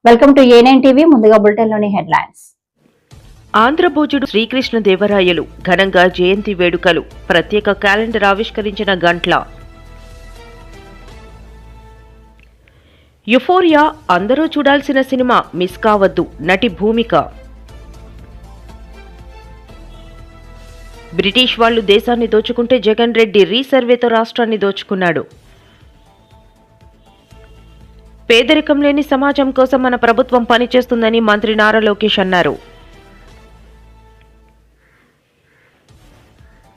Welcome to ఏ9 TV. ముందుగా బులెటిన్లోని headlines. ఆంధ్రభోజుడు Srikrishnadevarayalu ఘనంగా జయంతి వేడుకలు, ప్రత్యేక క్యాలెండర్ ఆవిష్కరించిన గంట్ల. యుఫోరియా అందరూ చూడాల్సిన సినిమా, మిస్ కావద్దు నటి భూమిక. బ్రిటిష్ వాళ్లు దేశాన్ని దోచుకుంటే జగన్ రెడ్డి రీసర్వేతో రాష్ట్రాన్ని దోచుకున్నాడు. పేదరికం లేని సమాజం కోసం మన ప్రభుత్వం పనిచేస్తుందని మంత్రి నారా లోకేష్ అన్నారు.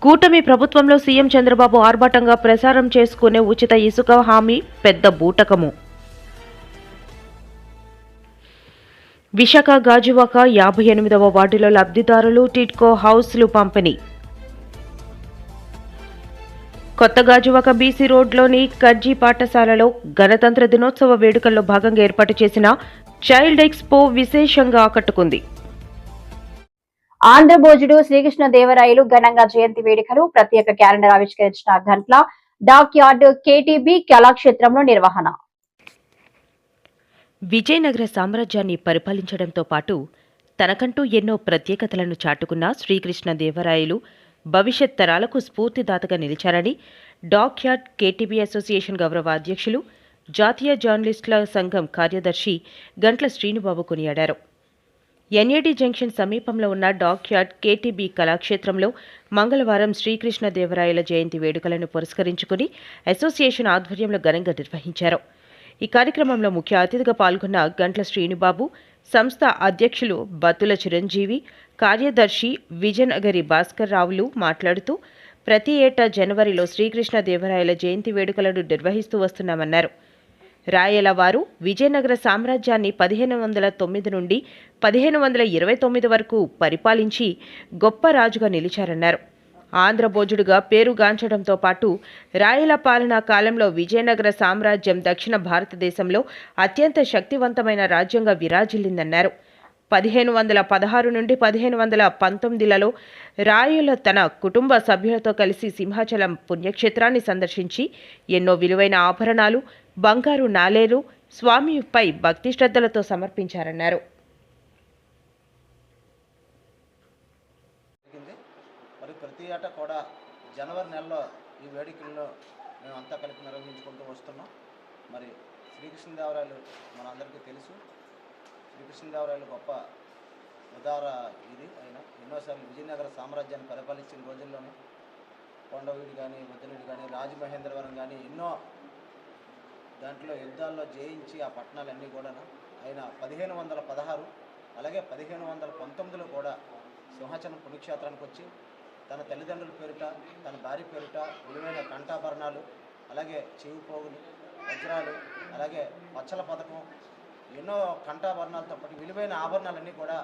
కూటమి ప్రభుత్వంలో సీఎం చంద్రబాబు ఆర్భాటంగా ప్రచారం చేసుకునే ఉచిత ఇసుక హామీ పెద్ద బూటకము. విశాఖ గాజువాక 58వ వార్డులో లబ్ధిదారులు టిడ్కో హౌస్లు పంపిణీ. కొత్త గాజువాక బీసీ రోడ్లోని కర్జీ పాఠశాలలో గణతంత్ర దినోత్సవ వేడుకల్లో భాగంగా ఏర్పాటు చేసిన చైల్డ్ ఎక్స్పో విశేషంగా ఆకట్టుకుంది. ఆంధ్రభోజుడు శ్రీకృష్ణదేవరాయలు ఘనంగా జయంతి వేడుకలు, ప్రత్యేక క్యాలెండర్ ఆవిష్కరించిన గంట్ల. డాక్ యార్డ్ కేటీబీ కళాక్షేత్రంలో నిర్వహణ. విజయనగర సామ్రాజ్యాన్ని పరిపాలించడంతో పాటు తనకంటూ ఎన్నో ప్రత్యేకతలను చాటుకున్న శ్రీకృష్ణదేవరాయలు భవిష్యత్ తరాలకు స్ఫూర్తిదాతగా నిలిచారని డాక్ యార్డ్ కేటీబీ అసోసియేషన్ గౌరవ అధ్యక్షులు, జాతీయ జర్నలిస్టుల సంఘం కార్యదర్శి గంట్ల శ్రీనుబాబు కొనియాడారు. ఎన్ఏడి జంక్షన్ సమీపంలో ఉన్న డాక్ యార్డ్ కేటీబీ కళాక్షేత్రంలో మంగళవారం శ్రీకృష్ణదేవరాయల జయంతి వేడుకలను పురస్కరించుకుని అసోసియేషన్ ఆధ్వర్యంలో ఘనంగా నిర్వహించారు. ఈ కార్యక్రమంలో ముఖ్య అతిథిగా పాల్గొన్న గంట్ల శ్రీనుబాబు, సంస్థ అధ్యక్షులు బత్తుల చిరంజీవి, కార్యదర్శి విజయనగరి భాస్కర్ రావులు మాట్లాడుతూ ప్రతి ఏటా జనవరిలో శ్రీకృష్ణదేవరాయల జయంతి వేడుకలను నిర్వహిస్తూ వస్తున్నామన్నారు. రాయల వారు విజయనగర సామ్రాజ్యాన్ని 1509 నుండి 1529 వరకు పరిపాలించి గొప్ప రాజుగా నిలిచారన్నారు. ఆంధ్రభోజుడుగా పేరుగాంచడంతో పాటు రాయల పాలనా కాలంలో విజయనగర సామ్రాజ్యం దక్షిణ భారతదేశంలో అత్యంత శక్తివంతమైన రాజ్యంగా విరాజిల్లిందన్నారు. 1516 నుండి 1519లలో రాయల తన కుటుంబ సభ్యులతో కలిసి సింహాచలం పుణ్యక్షేత్రాన్ని సందర్శించి ఎన్నో విలువైన ఆభరణాలు, బంగారు నాలేరు స్వామిపై భక్తి శ్రద్ధలతో సమర్పించారన్నారు. మరి ప్రతి ఏటా కూడా జనవరి నెలలో ఈ వేడుకలను మేము అంతా కలిపి నిర్వహించుకుంటూ వస్తున్నాం. మరి శ్రీకృష్ణదేవరాయలు మనందరికీ తెలుసు. శ్రీకృష్ణదేవరాయలు గొప్ప ఉదార ఇది. ఆయన ఎన్నోసార్లు విజయనగర సామ్రాజ్యాన్ని పరిపాలించిన రోజుల్లోనే కొండవీడు కానీ, ముద్దనీడు కానీ, రాజమహేంద్రవరం కానీ ఎన్నో దాంట్లో యుద్ధాల్లో జయించి ఆ పట్టణాలన్నీ కూడా ఆయన 1516 అలాగే 1519లో కూడా సింహాచలం పుణ్యక్షేత్రానికి వచ్చి తన తల్లిదండ్రుల పేరిట, తన భార్య పేరిట విలువైన కంఠాభరణాలు, అలాగే చెవి పోగులు, వజ్రాలు, అలాగే పచ్చల పథకం, ఎన్నో కంఠాభరణాలతో పాటు విలువైన ఆభరణాలన్నీ కూడా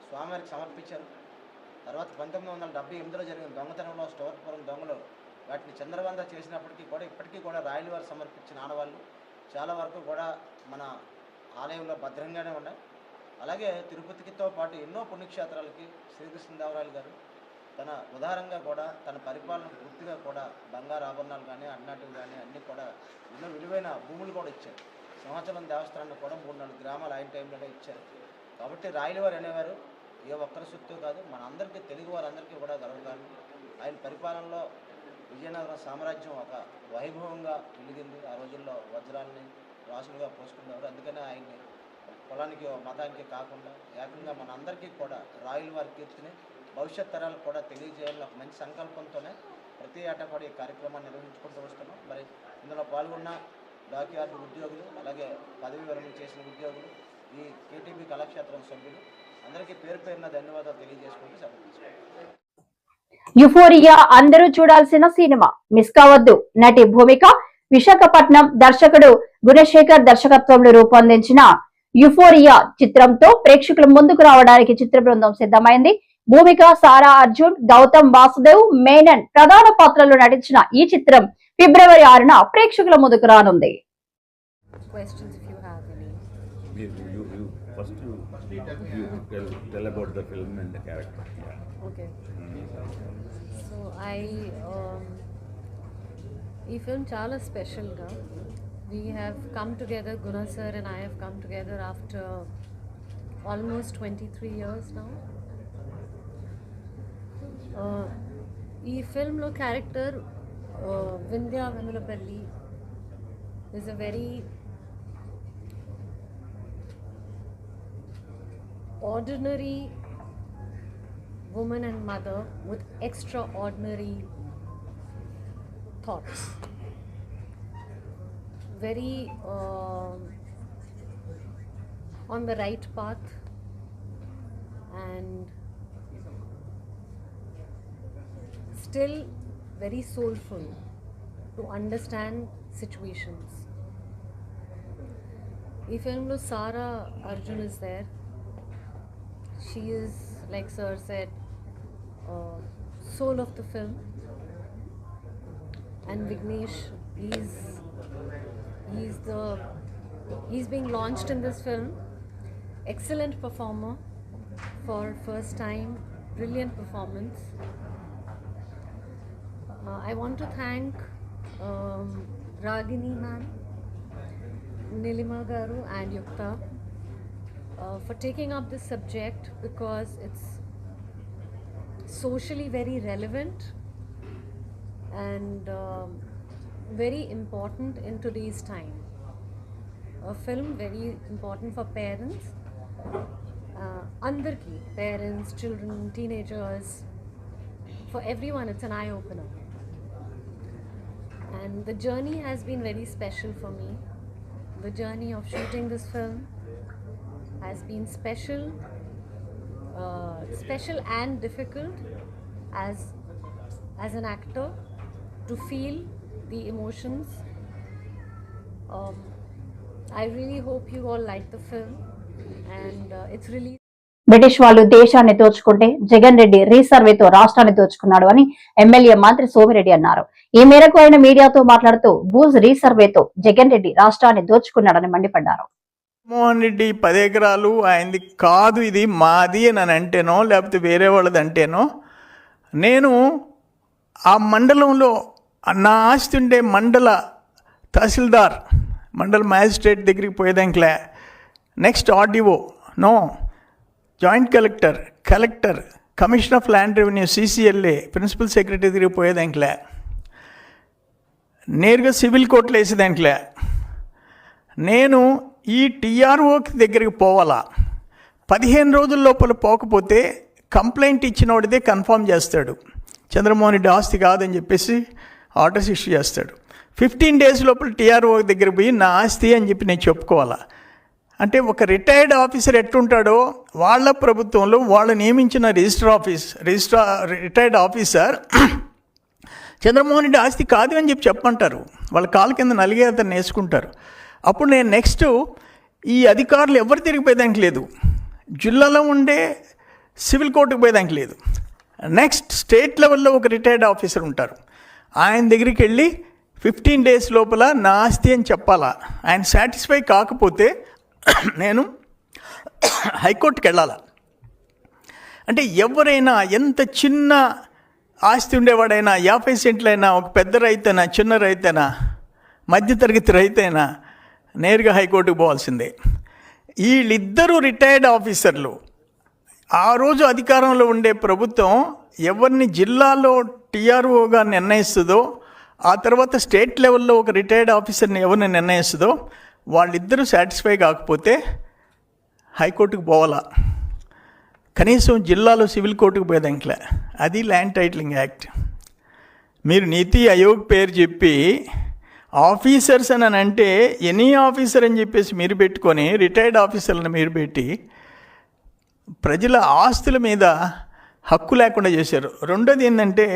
స్వామివారికి సమర్పించారు. తర్వాత 1978లో జరిగిన దొంగతనంలో స్టోర్పురం దొంగలు వాటిని చంద్రవంద చేసినప్పటికీ కూడా ఇప్పటికీ కూడా రాయల వారు సమర్పించిన ఆనవాళ్ళు చాలా వరకు కూడా మన ఆలయంలో భద్రంగానే ఉన్నాయి. అలాగే తిరుపతితో పాటు ఎన్నో పుణ్యక్షేత్రాలకి శ్రీకృష్ణదేవరాయలు గారు తన ఉదారంగా కూడా తన పరిపాలన పూర్తిగా కూడా బంగారు ఆభరణాలు కానీ, అన్నాటివి కానీ అన్నీ కూడా ఎన్నో విలువైన భూములు కూడా ఇచ్చారు. సింహాచలం దేవస్థానాన్ని కూడా 3-4 గ్రామాలు ఆయన టైంలోనే ఇచ్చారు. కాబట్టి రాయలవారు అనేవారు ఏ ఒక్కరి సొత్తు కాదు, మన అందరికీ, తెలుగు వారందరికీ కూడా గర్వకారణం. ఆయన పరిపాలనలో విజయనగరం సామ్రాజ్యం ఒక వైభవంగా వెలిగింది. ఆ రోజుల్లో వజ్రాలని రాసులుగా పోసుకునేవారు. అందుకనే ఆయన్ని కులానికి, మతానికి కాకుండా ఏకంగా మన అందరికీ కూడా రాయల వారి కీర్తిని భవిష్యత్ తరాలకు కూడా తెలియజేయాలని ఒక మంచి సంకల్పంతోనే ప్రతి ఏటా కూడా ఈ కార్యక్రమాన్ని నిర్వహించుకుంటూ వస్తున్నాం. మరి ఇందులో పాల్గొన్న డాక్ యార్డ్ ఉద్యోగులు, అలాగే పదవి విరమణ చేసిన ఉద్యోగులు, ఈ కేటీబీ కళాక్షేత్రం సభ్యులు అందరికీ పేరు పేరున ధన్యవాదాలు తెలియజేసుకుంటూ సెలవు. యుఫోరియా అందరూ చూడాల్సిన సినిమా, మిస్ కావద్దు నటి భూమిక. విశాఖపట్నం దర్శకుడు గుణశేఖర్ దర్శకత్వంలో రూపొందించిన యుఫోరియా చిత్రంతో ప్రేక్షకుల ముందుకు రావడానికి చిత్ర బృందం సిద్ధమైంది. భూమిక, సారా అర్జున్, గౌతమ్ వాసుదేవ్ మేనన్ ప్రధాన పాత్రలో నటించిన ఈ చిత్రం ఫిబ్రవరి 6న ప్రేక్షకుల ముందుకు రానుంది. ఈ ఫిల్మ్ చాలా స్పెషల్గా We have come together, Guna sir and I have come together after almost 23 years now. ఈ ఫిల్మ్లో character Vindhya Vemulapalli is a very ordinary woman and mother with extraordinary thoughts. Very on the right path and still very soulful to understand situations. ఈ ఫిల్మ్లో Sara Arjun is there. She is, like sir said, soul of the film. And Vignesh, he's being launched in this film. Excellent performer for first time, brilliant performance. I want to thank Ragini ma'am, Nilima garu and Yukta for taking up this subject because it's socially very relevant and very important in today's time. A film very important for parents, andarki, parents, children, teenagers, for everyone it's an eye opener. And the journey has been very special for me. The journey of shooting this film has been special and difficult as an actor to feel the emotions. I really hope you all like the film and it's really British వాళ్ళు దేశాన్ని దోచుకుంటే జగన్ రెడ్డి రీసర్వేతో రాష్ట్రాన్ని దోచుకున్నాడు అని MLA మంత్రి సోమిరెడ్డి అన్నారు. ఈ మేరకు ఆయన మీడియాతో మాట్లాడుతూ భూజ్ రీసర్వేతో జగన్ రెడ్డి రాష్ట్రాన్ని దోచుకున్నాడని మండిపడ్డారు. మోహన్ రెడ్డి 10 ఎకరాలు ఆయనది కాదు, ఇది మాది అని అంటేనో లేకపోతే వేరే వాళ్ళది అంటేనో, నేను ఆ మండలంలో నా ఆస్తి ఉండే మండల తహసీల్దార్, మండల మ్యాజిస్ట్రేట్ దగ్గరికి పోయేదానికిలే, next RDO, no joint collector, collector, commissioner of land revenue, CCLA, principal secretary దగ్గరికి పోయేదానికిలే, నేరుగా సివిల్ కోర్టులో వేసేదానికిలే, నేను ఈ TROకి దగ్గరికి పోవాలా. 15 రోజుల లోపల పోకపోతే కంప్లైంట్ ఇచ్చిన వాడిదే కన్ఫర్మ్ చేస్తాడు, చంద్రమోహన్ రెడ్డి ఆస్తి కాదని చెప్పేసి ఆర్డర్స్ ఇష్యూ చేస్తాడు. 15 డేస్ లోపల TRO దగ్గర పోయి నా ఆస్తి అని చెప్పి నేను చెప్పుకోవాలా. అంటే ఒక రిటైర్డ్ ఆఫీసర్ ఎట్టుంటాడో వాళ్ళ ప్రభుత్వంలో వాళ్ళు నియమించిన రిటైర్డ్ ఆఫీసర్ చంద్రమోహన్ రెడ్డి ఆస్తి కాదు అని చెప్పి చెప్పమంటారు, వాళ్ళ కాళ్ళ కింద నలిగే అతను వేసుకుంటారు. అప్పుడు నేను నెక్స్ట్ ఈ అధికారులు ఎవరు తిరిగిపోయేదానికి లేదు, జిల్లాలో ఉండే సివిల్ కోర్టుకు పోయేదానికి లేదు. నెక్స్ట్ స్టేట్ లెవెల్లో ఒక రిటైర్డ్ ఆఫీసర్ ఉంటారు, ఆయన దగ్గరికి వెళ్ళి 15 డేస్ లోపల నా ఆస్తి అని చెప్పాలా. ఆయన సాటిస్ఫై కాకపోతే నేను హైకోర్టుకి వెళ్ళాలా. అంటే ఎవరైనా ఎంత చిన్న ఆస్తి ఉండేవాడైనా, 50 సెంట్లైనా, ఒక పెద్ద రైతైనా, చిన్న రైతైనా, మధ్యతరగతి రైతైనా నేరుగా హైకోర్టుకు పోవాల్సిందే. వీళ్ళిద్దరూ రిటైర్డ్ ఆఫీసర్లు. ఆ రోజు అధికారంలో ఉండే ప్రభుత్వం ఎవరిని జిల్లాలో TROగా నిర్ణయిస్తుందో, ఆ తర్వాత స్టేట్ లెవెల్లో ఒక రిటైర్డ్ ఆఫీసర్ని ఎవరిని నిర్ణయిస్తుందో, వాళ్ళిద్దరూ సాటిస్ఫై కాకపోతే హైకోర్టుకు పోవాలా. కనీసం జిల్లాలో సివిల్ కోర్టుకు పోయేదానికిలే. అది ల్యాండ్ టైటిలింగ్ యాక్ట్. మీరు నీతి ఆయోగ్ పేరు చెప్పి ఆఫీసర్స్ అని అంటే ఎనీ ఆఫీసర్ అని చెప్పేసి మీరు పెట్టుకొని రిటైర్డ్ ఆఫీసర్లను మీరు పెట్టి ప్రజల ఆస్తుల మీద హక్కు లేకుండా చేశారు. రెండోది ఏంటంటే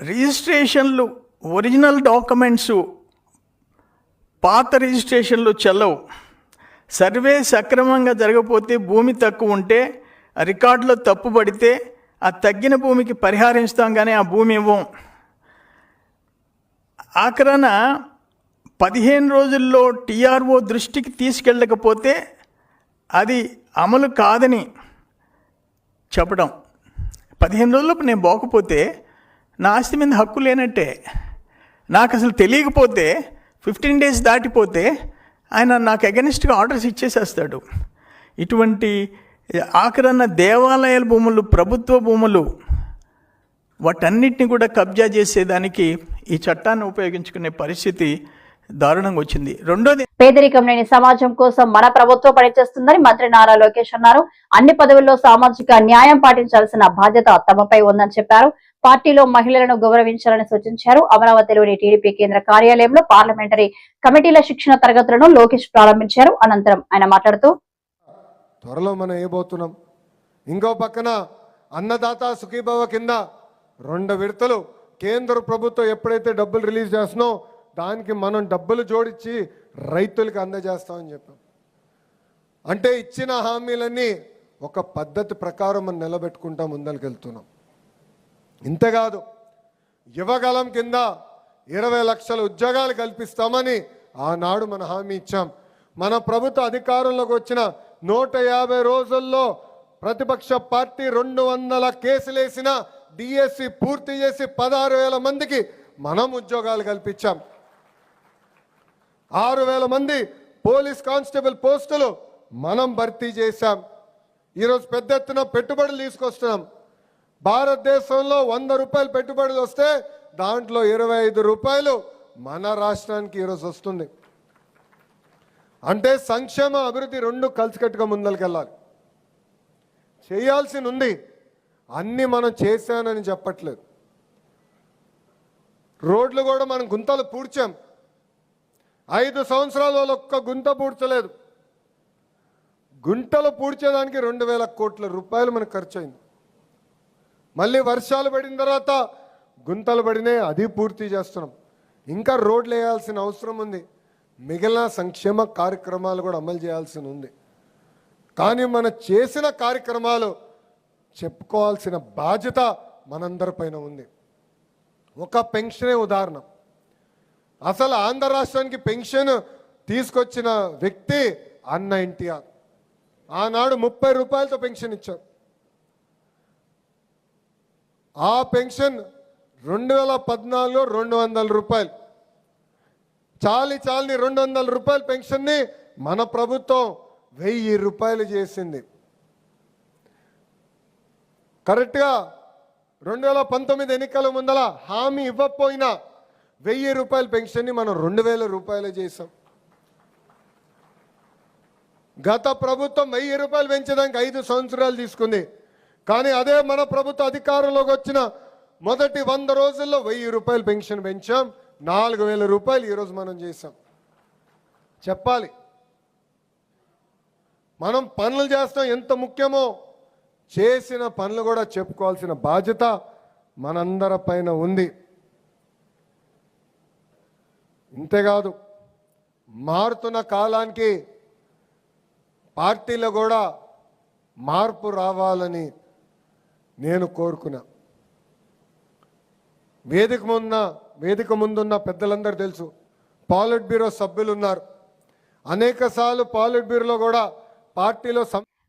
రిజిస్ట్రేషన్లు, ఒరిజినల్ డాక్యుమెంట్స్ పాత రిజిస్ట్రేషన్లు చెల్లవు. సర్వే సక్రమంగా జరగకపోతే, భూమి తక్కువ ఉంటే, రికార్డులో తప్పు పడితే ఆ తగ్గిన భూమికి పరిహారం ఇస్తాం కానీ ఆ భూమి ఇవ్వం. ఆఖరణ 15 రోజుల్లో TRO దృష్టికి తీసుకెళ్ళకపోతే అది అమలు కాదని చెప్పడం. 15 రోజుల్లోపు నేను పోకపోతే నా ఆస్తి మీద హక్కు లేనట్టే. నాకు అసలు తెలియకపోతే 15 days దాటిపోతే ఆయన నాకు అగెనిస్ట్గా ఆర్డర్స్ ఇచ్చేసేస్తాడు. ఇటువంటి ఆఖరన్న దేవాలయాల భూములు, ప్రభుత్వ భూములు, వాటన్నిటిని కూడా కబ్జా చేసేదానికి ఈ చట్టాన్ని ఉపయోగించుకునే పరిస్థితి దారుణంగా వచ్చింది. రెండోది, పేదరికం లేని సమాజం కోసం మన ప్రభుత్వం పనిచేస్తుందని మంత్రి నారా లోకేష్ అన్నారు. అన్ని పదవుల్లో సామాజిక న్యాయం పాటించాల్సిన బాధ్యత తమపై ఉందని చెప్పారు. పార్టీలో మహిళలను గౌరవించాలని సూచించారు. అమరావతిలోని టీడీపీ కేంద్ర కార్యాలయంలో పార్లమెంటరీ కమిటీల శిక్షణ తరగతులను లోకేష్ ప్రారంభించారు. అనంతరం ఆయన మాట్లాడుతూ, త్వరలో మనం ఏబోతున్నాం. ఇంకో పక్కన అన్నదాత సుఖీభవ కింద 2 విడతలు కేంద్ర ప్రభుత్వం ఎప్పుడైతే డబ్బులు రిలీజ్ చేస్తున్నాం దానికి మనం డబ్బులు జోడించి రైతులకు అందజేస్తామని చెప్పాం. అంటే ఇచ్చిన హామీలన్నీ ఒక పద్ధతి ప్రకారం మనం నిలబెట్టుకుంటా ముందరికి వెళ్తున్నాం. ఇంతేకాదు, యువగలం కింద 20 లక్షల ఉద్యోగాలు కల్పిస్తామని ఆనాడు మన హామీ ఇచ్చాం. మన ప్రభుత్వ అధికారంలోకి వచ్చిన 150 రోజుల్లో ప్రతిపక్ష పార్టీ 200 కేసులు వేసిన డిఎస్సి పూర్తి చేసి 16,000 మందికి మనం ఉద్యోగాలు కల్పించాం. 6,000 మంది పోలీస్ కానిస్టేబుల్ పోస్టులు మనం భర్తీ చేశాం. ఈరోజు పెద్ద ఎత్తున పెట్టుబడులు తీసుకొస్తున్నాం. భారతదేశంలో 100 రూపాయలు పెట్టుబడులు వస్తే దాంట్లో 25 రూపాయలు మన రాష్ట్రానికి ఈరోజు వస్తుంది. అంటే సంక్షేమ అభివృద్ధి 2 కలిసికట్టుగా ముందరికెళ్ళాలి. చేయాల్సి ఉంది, అన్నీ మనం చేశానని చెప్పట్లేదు. రోడ్లు కూడా మనం గుంతలు పూడ్చాం. 5 సంవత్సరాల వాళ్ళు ఒక్క గుంత పూడ్చలేదు. గుంటలు పూడ్చేదానికి 2,000 కోట్ల రూపాయలు మనకు ఖర్చు అయింది. మళ్ళీ వర్షాలు పడిన తర్వాత గుంతలు పడినాయి, అది పూర్తి చేస్తున్నాం. ఇంకా రోడ్లు వేయాల్సిన అవసరం ఉంది. మిగిలిన సంక్షేమ కార్యక్రమాలు కూడా అమలు చేయాల్సి ఉంది. కానీ మనం చేసిన కార్యక్రమాలు చెప్పుకోవాల్సిన బాధ్యత మనందరిపైన ఉంది. ఒక పెన్షనే ఉదాహరణ. అసలు ఆంధ్ర రాష్ట్రానికి పెన్షన్ తీసుకొచ్చిన వ్యక్తి అన్న ఎన్టీఆర్. ఆనాడు 30 రూపాయలతో పెన్షన్ ఇచ్చారు. ఆ పెన్షన్ 2014లో 200 రూపాయలు. చాలని 200 రూపాయల పెన్షన్ని మన ప్రభుత్వం 1000 రూపాయలు చేసింది. కరెక్ట్గా 2019 ఎన్నికల ముందల హామీ ఇవ్వకపోయినా 1000 రూపాయల పెన్షన్ని మనం 2000 రూపాయలు చేసాం. గత ప్రభుత్వం 1000 రూపాయలు పెంచడానికి 5 సంవత్సరాలు తీసుకుంది. కానీ అదే మన ప్రభుత్వ అధికారంలోకి వచ్చిన మొదటి 100 రోజుల్లో 1000 రూపాయలు పెన్షన్ పెంచాం. 4,000 రూపాయలు ఈరోజు మనం చేసాం. చెప్పాలి, మనం పనులు చేస్తాం ఎంత ముఖ్యమో, చేసిన పనులు కూడా చెప్పుకోవాల్సిన బాధ్యత మనందరిపైన ఉంది. ఇంతేకాదు, మారుతున్న కాలానికి పార్టీలో కూడా మార్పు రావాలని నేను కోరుకున్నా. వేదిక ముందున్న పెద్దలందరూ తెలుసు, పాలిట్ బ్యూరో సభ్యులు ఉన్నారు. అనేకసార్లు పాలిట్ బ్యూరోలో కూడా పార్టీలో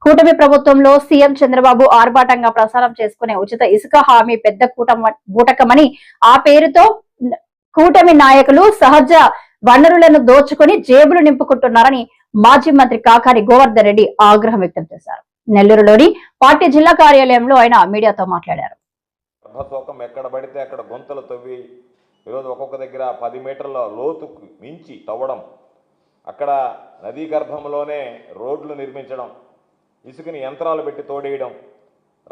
కూటమి ప్రభుత్వంలో సీఎం చంద్రబాబు ఆర్భాటంగా ప్రసారం చేసుకునే ఉచిత ఇసుక హామీ పెద్ద బూటకమని, ఆ పేరుతో కూటమి నాయకులు సహజ వనరులను దోచుకుని జేబులు నింపుకుంటున్నారని మాజీ మంత్రి కాకాని గోవర్ధన్ రెడ్డి ఆగ్రహం వ్యక్తం చేశారు. నెల్లూరులోని పార్టీ జిల్లా కార్యాలయంలో ఆయన మీడియాతో మాట్లాడారు. గర్భశోకం ఎక్కడ పడితే అక్కడ గుంతలు తవ్వి ఈరోజు ఒక్కొక్క దగ్గర 10 మీటర్ల లోతుకు మించి తవ్వడం, అక్కడ నదీ గర్భంలోనే రోడ్లు నిర్మించడం, ఇసుకని యంత్రాలు పెట్టి తోడేయడం,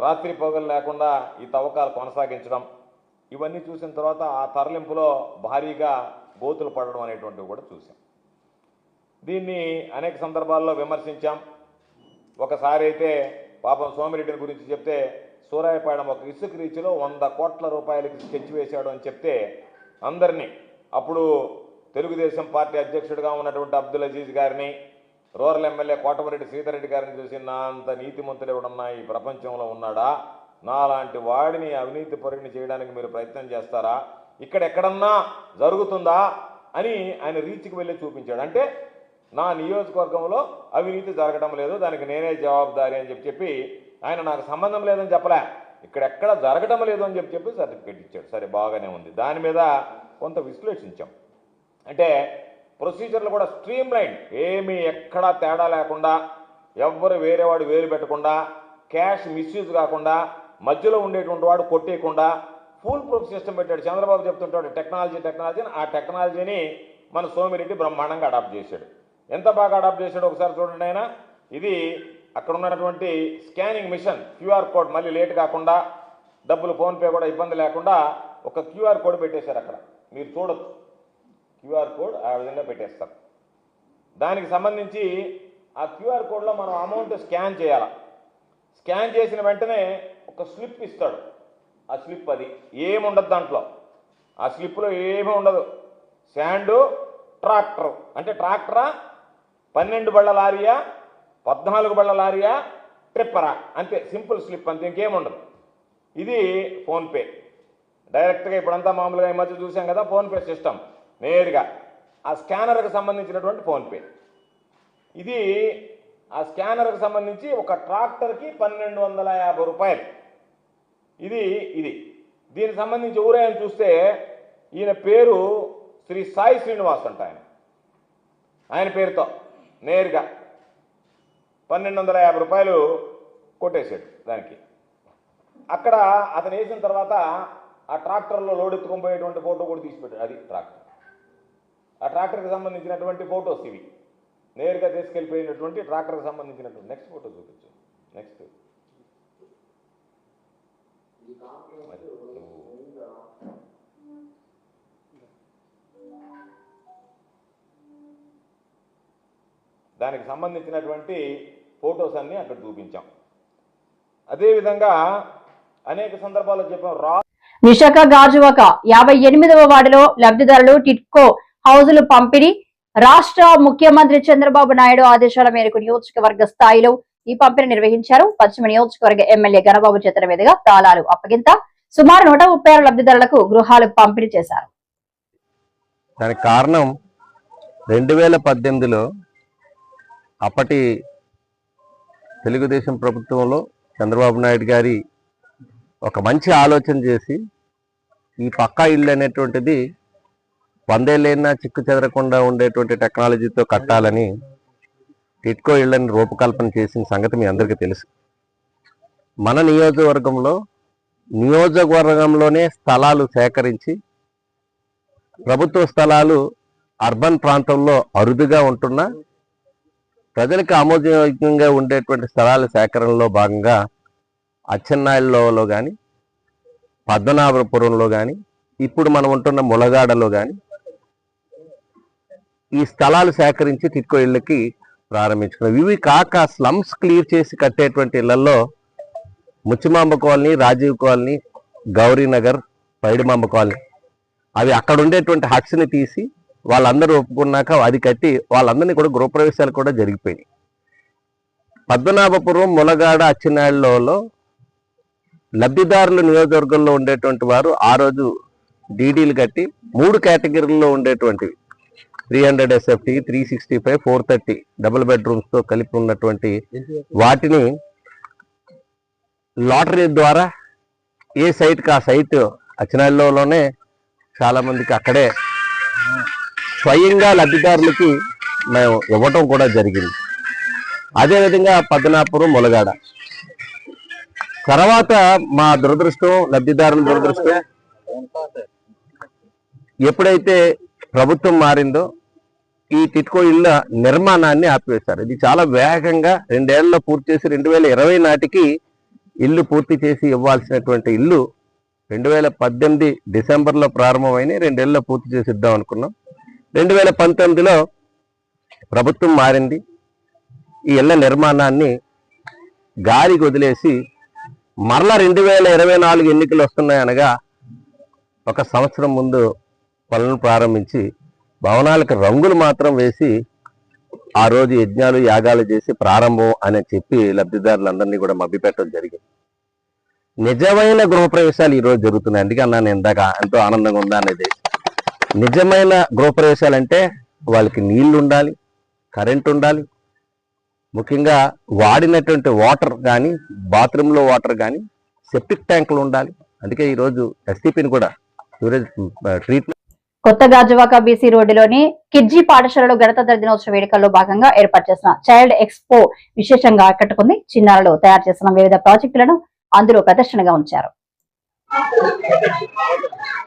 రాత్రి పగలు లేకుండా ఈ తవ్వకాలు కొనసాగించడం, ఇవన్నీ చూసిన తర్వాత ఆ తరలింపులో భారీగా గోతులు పడడం అనేటువంటివి కూడా చూసాం. దీన్ని అనేక సందర్భాల్లో విమర్శించాం. ఒకసారి అయితే పాపం సోమిరెడ్డిని గురించి చెప్తే సూరాయపాడెం ఒక ఇసుక రీచ్లో 100 కోట్ల రూపాయలకి స్కెచ్ వేశాడు అని చెప్తే అందరినీ, అప్పుడు తెలుగుదేశం పార్టీ అధ్యక్షుడిగా ఉన్నటువంటి అబ్దుల్ అజీజ్ గారిని, రూరల్ ఎమ్మెల్యే కోటమిరెడ్డి సీతారెడ్డి గారిని చూసి, నా అంత నీతిమంతుడు ఎవడన్నా ఈ ప్రపంచంలో ఉన్నాడా, నాలాంటి వాడిని అవినీతి పరుడిని చేయడానికి మీరు ప్రయత్నం చేస్తారా, ఇక్కడ ఎక్కడన్నా జరుగుతుందా అని ఆయన రీచ్కి వెళ్ళి చూపించాడు. అంటే నా నియోజకవర్గంలో అవినీతి జరగడం లేదు, దానికి నేనే జవాబుదారి అని చెప్పి ఆయన నాకు సంబంధం లేదని చెప్పలే, ఇక్కడెక్కడ జరగడం లేదు అని చెప్పి సర్టిఫికేట్ ఇచ్చాడు. సరే, బాగానే ఉంది. దాని మీద కొంత విశ్లేషించాం. అంటే ప్రొసీజర్లు కూడా స్ట్రీమ్ లైన్, ఏమీ ఎక్కడా తేడా లేకుండా, ఎవ్వరు వేరేవాడు వేలు పెట్టకుండా, క్యాష్ మిస్యూజ్ కాకుండా, మధ్యలో ఉండేటువంటి వాడు కొట్టేయకుండా ఫుల్ ప్రూఫ్ సిస్టమ్ పెట్టాడు. చంద్రబాబు చెప్తుంటాడు టెక్నాలజీ అని. ఆ టెక్నాలజీని మన సోమిరెడ్డి బ్రహ్మాండంగా అడాప్ట్ చేశాడు. ఎంత బాగా అడాప్ట్ చేశాడో ఒకసారి చూడండి ఆయన. ఇది అక్కడ ఉన్నటువంటి స్కానింగ్ మిషన్, క్యూఆర్ కోడ్, మళ్ళీ లేట్ కాకుండా, డబ్బులు ఫోన్పే కూడా ఇబ్బంది లేకుండా ఒక క్యూఆర్ కోడ్ పెట్టేశారు అక్కడ. మీరు చూడొచ్చు, క్యూఆర్ కోడ్ ఆ విధంగా పెట్టేస్తారు. దానికి సంబంధించి ఆ క్యూఆర్ కోడ్లో మనం అమౌంట్ స్కాన్ చేయాలి. స్కాన్ చేసిన వెంటనే ఒక స్లిప్ ఇస్తాడు. ఆ స్లిప్ అది ఏముండదు దాంట్లో. ఆ స్లిప్లో ఏమీ ఉండదు. శాండు, ట్రాక్టర్ అంటే ట్రాక్టరా, 12 బళ్ళ లారీయా, 14 బళ్ళ లారీయా, ట్రిప్పరా, అంతే. సింపుల్ స్లిప్ అంతే, ఇంకేముండదు. ఇది ఫోన్పే. డైరెక్ట్గా ఇప్పుడంతా మామూలుగా ఈ మధ్య చూసాం కదా ఫోన్పే సిస్టమ్, నేరుగా ఆ స్కానర్కి సంబంధించినటువంటి ఫోన్పే. ఇది ఆ స్కానర్కి సంబంధించి ఒక ట్రాక్టర్కి 1250 రూపాయలు. ఇది దీనికి సంబంధించి ఊరేం చూస్తే ఈయన పేరు శ్రీ సాయి శ్రీనివాస్ అంట. ఆయన పేరుతో నేరుగా 1250 రూపాయలు కొట్టేశాడు దానికి. అక్కడ అతను వేసిన తర్వాత ఆ ట్రాక్టర్లో లోడ్ ఎత్తుకొని పోయేటువంటి ఫోటో కూడా తీసిపెట్టాడు. అది ట్రాక్టర్. ఆ ట్రాక్టర్కి సంబంధించినటువంటి ఫోటోస్ ఇవి. నేరుగా తీసుకెళ్ళిపోయినటువంటి ట్రాక్టర్కి సంబంధించినటువంటి. నెక్స్ట్ ఫోటో చూపించు. నెక్స్ట్ దానికి సంబంధించినటువంటి ఫొటోస్ అన్నీ అక్కడ చూపించాం. అదేవిధంగా అనేక సందర్భాల్లో చెప్పాం. విశాఖ గాజువాక 58వ వార్డులో లబ్ధిదారులు టిట్కో హౌజులు పంపిణీ. రాష్ట్ర ముఖ్యమంత్రి చంద్రబాబు నాయుడు ఆదేశాల మేరకు నియోజకవర్గ స్థాయిలో ఈ పంపిణీ నిర్వహించారు. పశ్చిమ నియోజకవర్గ ఎమ్మెల్యే గణబాబు చేతుల మీదుగా తాళాలు అప్పగింత సుమారు 136 లబ్ధిదారులకు గృహాలు పంపిణీ చేశారు. దానికి కారణం 2018లో అప్పటి తెలుగుదేశం ప్రభుత్వంలో చంద్రబాబు నాయుడు గారి ఒక మంచి ఆలోచన చేసి ఈ పక్కా ఇల్లు అనేటువంటిది 100 ఏళ్ళైనా చిక్కు చెదరకుండా ఉండేటువంటి టెక్నాలజీతో కట్టాలని టిట్కో ఇళ్లని రూపకల్పన చేసిన సంగతి మీ అందరికీ తెలుసు. మన నియోజకవర్గంలోనే స్థలాలు సేకరించి, ప్రభుత్వ స్థలాలు అర్బన్ ప్రాంతంలో అరుదుగా ఉంటున్నా ప్రజలకు ఆమోదయోగ్యంగా ఉండేటువంటి స్థలాల సేకరణలో భాగంగా అచ్చెన్నాయుడులో కానీ, పద్మనాభపురంలో కానీ, ఇప్పుడు మనం ఉంటున్న ములగాడలో కానీ ఈ స్థలాలు సేకరించి టిట్కో ఇళ్ళకి ప్రారంభించుకున్నాం. ఇవి కాక స్లమ్స్ క్లియర్ చేసి కట్టేటువంటి ఇళ్లలో Muchchimamba colony, Rajiv colony, Gaurinagar, Paidimamba colony, అవి అక్కడ ఉండేటువంటి హట్స్ని తీసి వాళ్ళందరూ ఒప్పుకున్నాక అది కట్టి వాళ్ళందరినీ కూడా గృహప్రవేశాలు కూడా జరిగిపోయినాయి. పద్మనాభపురం, ములగాడ, అచ్చెన్నాయుడులో లబ్ధిదారులు నియోజకవర్గంలో ఉండేటువంటి వారు ఆ రోజు డీడీలు కట్టి 3 కేటగిరీల్లో ఉండేటువంటివి 300 SFT, 365, 430 డబుల్ బెడ్రూమ్స్తో కలిపి ఉన్నటువంటి వాటిని లాటరీ ద్వారా ఏ సైట్కి ఆ సైట్ అచ్చెన్నాయుడులోనే చాలా మందికి అక్కడే స్వయంగా లబ్ధిదారులకి మేము ఇవ్వటం కూడా జరిగింది. అదేవిధంగా పద్మనాభపురం, ములగాడ. తర్వాత మా దురదృష్టం, లబ్ధిదారుల దురదృష్టం, ఎప్పుడైతే ప్రభుత్వం మారిందో ఈ టిట్కో ఇళ్ళ నిర్మాణాన్ని ఆపివేశారు. ఇది చాలా వేగంగా 2 ఏళ్లలో పూర్తి చేసి 2020 నాటికి ఇల్లు పూర్తి చేసి ఇవ్వాల్సినటువంటి ఇల్లు 2018 డిసెంబర్లో ప్రారంభమైన 2 ఏళ్లలో పూర్తి చేసి ఇద్దాం అనుకున్నాం. 2019లో ప్రభుత్వం మారింది. ఈ ఇళ్ల నిర్మాణాన్ని గాలికి వదిలేసి మరలా 2024 ఎన్నికలు వస్తున్నాయనగా 1 సంవత్సరం ముందు పనులను ప్రారంభించి భవనాలకు రంగులు మాత్రం వేసి ఆ రోజు యజ్ఞాలు, యాగాలు చేసి ప్రారంభం అని చెప్పి లబ్ధిదారులందరినీ కూడా మభ్యపెట్టడం జరిగింది. నిజమైన గృహప్రవేశాలు ఈరోజు జరుగుతున్నాయి. అందుకే అన్నాను ఇందాక ఎంతో ఆనందంగా ఉందా అనేది. నిజమైన గృహప్రవేశాలు అంటే వాళ్ళకి నీళ్లు ఉండాలి, కరెంట్ ఉండాలి, ముఖ్యంగా వాడినటువంటి వాటర్ కానీ, బాత్రూంలో వాటర్ కానీ, సెప్టిక్ ట్యాంకులు ఉండాలి. అందుకే ఈరోజు ఎస్టీపీని కూడా ట్రీట్మెంట్ కొత్త గాజువాక బీసీ రోడ్డులోని కిడ్జీ పాఠశాలలో గణతంత్ర దినోత్సవ వేడుకల్లో భాగంగా ఏర్పాటు చేసిన చైల్డ్ ఎక్స్పో విశేషంగా ఆకట్టుకుంది. చిన్నారులు తయారు చేసిన వివిధ ప్రాజెక్టులను అందులో ప్రదర్శనగా ఉంచారు.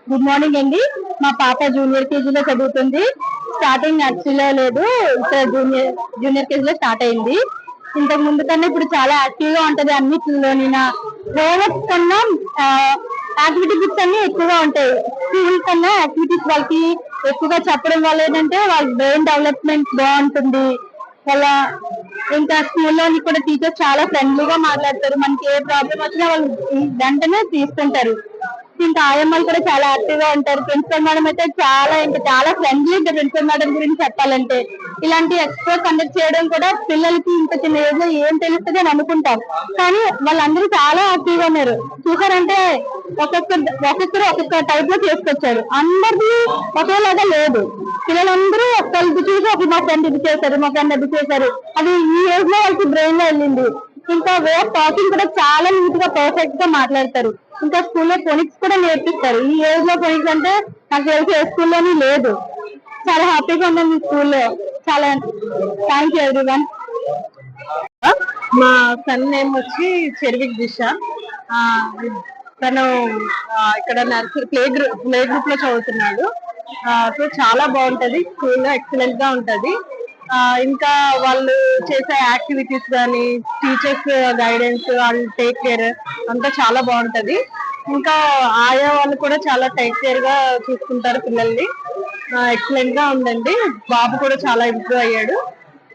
గుడ్ మార్నింగ్ అండి. మా పాప జూనియర్ కేజీలో చదువుతుంది. స్టార్టింగ్ నర్సరీలో లేదు, ఇక్కడ జూనియర్ కేజీలో స్టార్ట్ అయింది. ఇంతకు ముందు కన్నా ఇప్పుడు చాలా యాక్టివ్ గా ఉంటది. అన్నిటిలోని హోంవర్క్ కన్నా యాక్టివిటీ బుక్స్ అన్ని ఎక్కువగా ఉంటాయి. స్కూల్ కన్నా యాక్టివిటీస్ వాళ్ళకి ఎక్కువగా చెప్పడం వల్ల ఏంటంటే వాళ్ళ బ్రెయిన్ డెవలప్మెంట్ బాగుంటుంది. వాళ్ళ ఇంకా స్కూల్లోని కూడా టీచర్స్ చాలా ఫ్రెండ్లీగా మాట్లాడతారు. మనకి ఏ ప్రాబ్లం వచ్చినా వాళ్ళు వెంటనే తీసుకుంటారు. ఇంకా ఆయమ్మలు కూడా చాలా యాక్టివ్ గా ఉంటారు. ప్రిన్సిపల్ మేడం అయితే చాలా ఫ్రెండ్లీ ఉంటారు. ప్రిన్సిపల్ మేడం గురించి చెప్పాలంటే ఇలాంటి ఎక్స్పో కండక్ట్ చేయడం కూడా పిల్లలకి ఇంత చిన్న ఏజ్ లో ఏం తెలుస్తుంది అని అనుకుంటాం, కానీ వాళ్ళందరూ చాలా యాక్టివ్ గా ఉన్నారు. చూసారంటే ఒక్కొక్కరు ఒక్కొక్క టైప్ లో చేసుకొచ్చారు. అందరిది ఒకేలాగా లేదు. పిల్లలందరూ ఒక్కరికి చూసి ఒక మా ఫ్రెండ్ ఇది చేశారు, మా ఫ్రెండ్ అది చేశారు. అది ఈ ఏజ్ లో వాళ్ళకి బ్రెయిన్ లో వెళ్ళింది. ఇంకా వే ఆఫ్ టాకింగ్ కూడా చాలా నీట్ గా పర్ఫెక్ట్ గా మాట్లాడతారు. ఇంకా స్కూల్లో ఫోనిక్స్ కూడా నేర్పిస్తారు. ఈ ఏజ్ లో ఫోనిక్స్ అంటే నాకు తెలిసి ఏ స్కూల్లోని లేదు. చాలా హ్యాపీగా ఉందండి ఈ స్కూల్లో. చాలా థ్యాంక్ యూ ఎవ్రీవన్. మా సన్ నేమ్ వచ్చి చెర్విక్ దిశ. తను ఇక్కడ నర్సరీ ప్లే గ్రూప్ లో చదువుతున్నాడు. సో చాలా బాగుంటది స్కూల్లో, ఎక్సలెంట్ గా ఉంటది. ఇంకా వాళ్ళు చేసే యాక్టివిటీస్ కానీ టీచర్స్ గైడెన్స్ వాళ్ళు టేక్ కేర్ అంతా చాలా బాగుంటది. ఇంకా ఆయా వాళ్ళు కూడా చాలా టేక్ కేర్ గా చూసుకుంటారు పిల్లల్ని. ఎక్సలెంట్ గా ఉందండి. బాబు కూడా చాలా ఇంప్రూవ్ అయ్యాడు.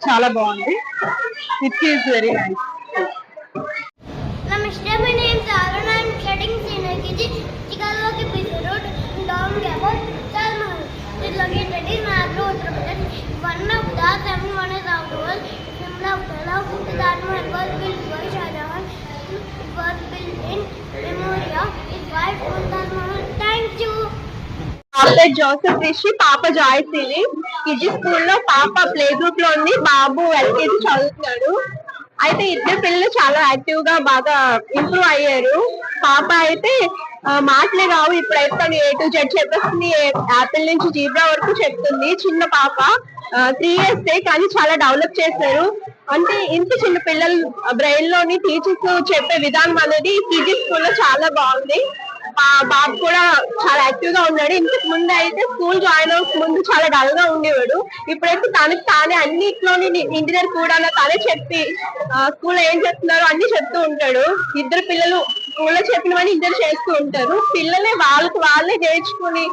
చాలా బాగుంది. It is very nice. Namaste, my name is Arun. I am studying senior KG, Chikalawa BC Road, Down Campus, Salman. It is located in Agro, Uttar Pradesh. One of the 7 wonders of the world, Shimla of Talab, the Taj Mahal was built by Shah Jahan. It was built in memory of his wife, Mumtaz Mahal. Thank you. Joseph Rishi, పాప జాయ్సీని. కిడ్జీ స్కూల్లో పాప play group లో ఉంది, బాబు LKG చదువుతున్నాడు. అయితే ఇద్దరు పిల్లలు చాలా యాక్టివ్ గా బాగా ఇంప్రూవ్ అయ్యారు. పాప అయితే మాటలే రావు, ఇప్పుడైతే తను A to Z చెప్పేస్తుంది. యాపిల్ నుంచి జీబ్రా వరకు చెప్తుంది. చిన్న పాప 3 years కానీ చాలా డెవలప్ చేశారు. అంటే ఇంత చిన్న పిల్లలు బ్రెయిన్ లోని టీచర్స్ చెప్పే విధానం అనేది కిడ్జీ స్కూల్లో చాలా బాగుంది. బాబు కూడా చాలా యాక్టివ్ గా ఉన్నాడు. ఇంతకు ముందు అయితే స్కూల్ జాయిన్ అవ్వక ముందు చాలా డల్ గా ఉండేవాడు. ఇప్పుడైతే తనకి తానే అన్నిట్లోని ఇంజనీర్ కూడా తనే చెప్పి స్కూల్లో ఏం చెప్తున్నారో అన్ని చెప్తూ ఉంటాడు. ఇద్దరు పిల్లలు స్కూల్లో చెప్పినవన్నీ ఇంజనీర్ చేస్తూ ఉంటారు. పిల్లలే వాళ్ళకి వాళ్ళే నేర్చుకుని